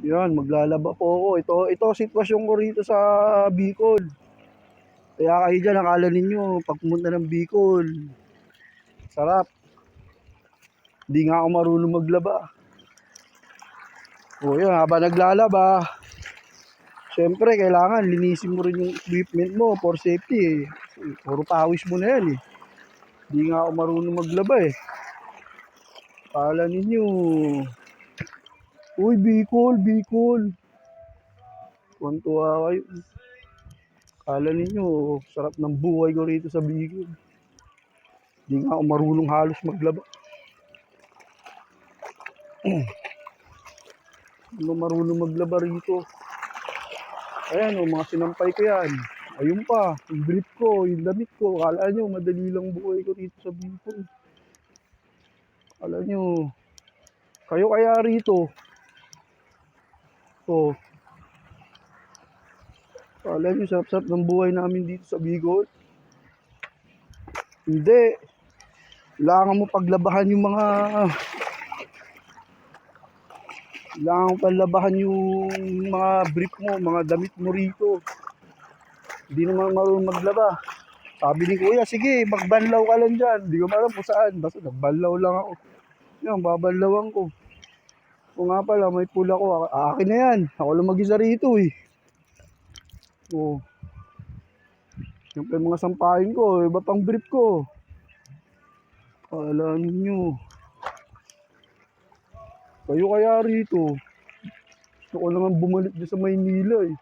Yan, maglalaba po ako. Ito sitwasyon ko rito sa Bicol. Kaya kayo dyan, akala ninyo, pag pumunta ng Bicol, sarap. Hindi nga ako marunong maglaba. O yun, habang naglalaba, syempre, kailangan linisin mo rin yung equipment mo for safety eh. Puro pawis mo na yan eh. Hindi nga ako marunong maglaba eh. Akala ninyo, uy, Bicol, Bicol. Tuwan-tuwa kayo. Akala ninyo, sarap ng buhay ko rito sa Bicol. Hindi nga ako marunong halos maglaba. Hindi marunong maglaba rito. Ayan o, mga sinampay ko yan. Ayun pa, yung brief ko, yung damit ko. Akala nyo, madali lang buhay ko rito sa Bicol. Akala nyo, kayo kaya rito. O, akala nyo, sarap-sarap ng buhay namin dito sa Bicol. Hindi. Kailangan mo paglabahan yung mga... Kailangan mo paglabahan yung mga brief mo, mga damit mo rito. Hindi naman marunong maglaba. Sabi ni Kuya, sige, magbanlaw ka lang dyan. Hindi ko alam kung saan. Basta nagbanlaw lang ako. Yan, babanlawan ko. O nga pala, may pool ako. Akin na yan. Ako lang mag-isa rito eh. O. Siyempre mga sampahin ko. Iba pang brief ko. Alam ninyo. Kayo kaya rito. Gusto ko naman bumalik dyan sa Maynila eh.